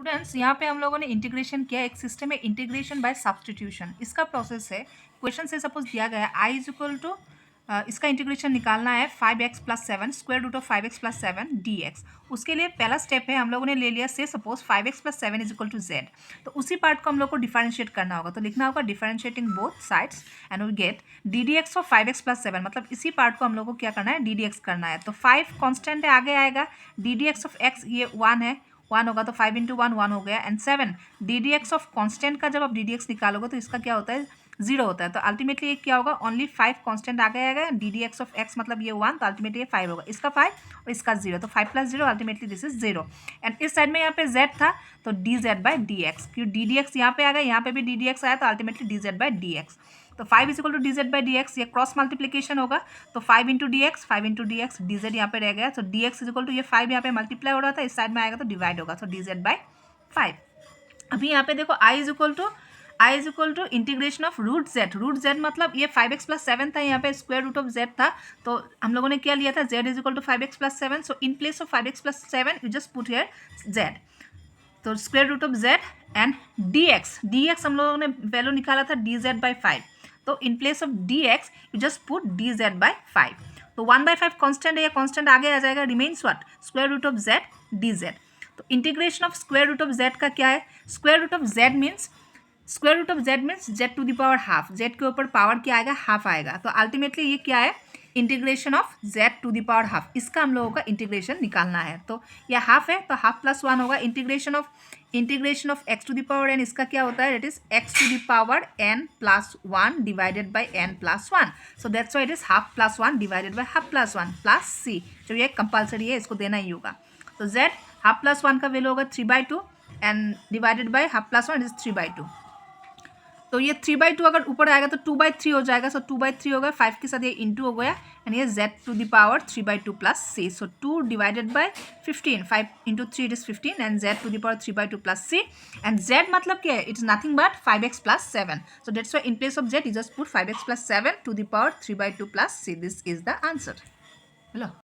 Students यहाँ पे हम लोगों ने इंटीग्रेशन किया। एक सिस्टम में इंटीग्रेशन बाय सब्स्टिट्यूशन, इसका प्रोसेस है। क्वेश्चन से सपोज दिया गया है आई इज इक्वल टू, इसका इंटीग्रेशन निकालना है 5x plus 7 square root of 5x plus 7 dx। उसके लिए पहला स्टेप है, हम लोगों ने ले लिया से suppose 5x plus 7 is equal to z। तो उसी पार्ट को हम लोग को डिफरेंशिएट करना होगा, तो लिखना होगा differentiating both sides and we get ddx of 5x plus 7। मतलब इसी पार्ट को हम लोग को क्या करना है, ddx करना है। तो 5 कॉन्स्टेंट है, आगे आएगा ddx ऑफ x, ये 1 है, 1 होगा तो 5 इंटू 1 1 हो गया। And 7 D D x of constant का जब आप डी डी एक्स निकालोगे तो इसका क्या होता है, 0 होता है। तो अल्टीमेटली ये क्या होगा, ओनली 5 कॉन्स्टेंट आ गया। D D x of x मतलब ये 1, तो अल्टीमेटली ये 5 होगा, इसका 5 और इसका 0, तो 5 plus 0 ultimately this is 0। And इस साइड में यहाँ पे z था तो D z by d x, क्योंकि डी डी एक्स यहाँ पे आ गया, यहाँ पे भी डी डी एक्स आया, तो ultimately d z by d x. तो 5 is equal to d z by d x, ये क्रॉस मल्टीप्लीकेशन होगा, तो 5 into d x, 5 into d x, d z यहाँ पे रह गया। तो d x is equal to ये 5 यहाँ पे मल्टीप्लाई हो रहा था, इस साइड में आएगा तो डिवाइड होगा, तो डी जेड बाई 5। अभी यहाँ पे देखो I is equal to integration of root Z मतलब ये 5x प्लस 7 था, यहाँ पे स्क्वायर रूट ऑफ z था, तो हम लोगों ने क्या लिया था, z is equal to 5x plus 7। So in place of 5x plus 7 you just put here z, तो square root of z and dx हम लोगों ने वैल्यू निकाला था dz बाई 5, तो इन place of dx you just put dz by 5। तो 1/5 constant है, ये कॉन्स्टेंट आगे आ जाएगा, remains what, square root of z dz। तो integration of square root of z का क्या है, square root of z means z to the power half, z के ऊपर पावर क्या आएगा, हाफ आएगा। तो अल्टीमेटली ये क्या है, integration of z to the power half, इसका हम लोगों का इंटीग्रेशन निकालना है। तो यह हाफ है तो हाफ प्लस 1 होगा। Integration of x to the power n, इसका क्या होता है, it is x to the power n plus 1 divided by n plus 1। So that's why it is half plus 1 divided by half plus 1 plus c, जो ये compulsory है, इसको देना ही होगा। तो z हाफ प्लस 1 का वैल्यू होगा 3/2 and divided by half plus 1 is 3/2। तो ये 3/2 अगर ऊपर आएगा तो 2/3 हो जाएगा, सो 2/3 हो गया, 5 के साथ ये इंटू हो गया, एंड ये z to the power 3/2 plus c। So 2 divided by 15, 5 into 3 it is 15 and z to the power 3/2 plus c। And z मतलब क्या है, it's nothing but 5x plus 7। So that's why in place of z you just put 5x plus 7 to the power 3/2 plus c। This is the answer. Hello.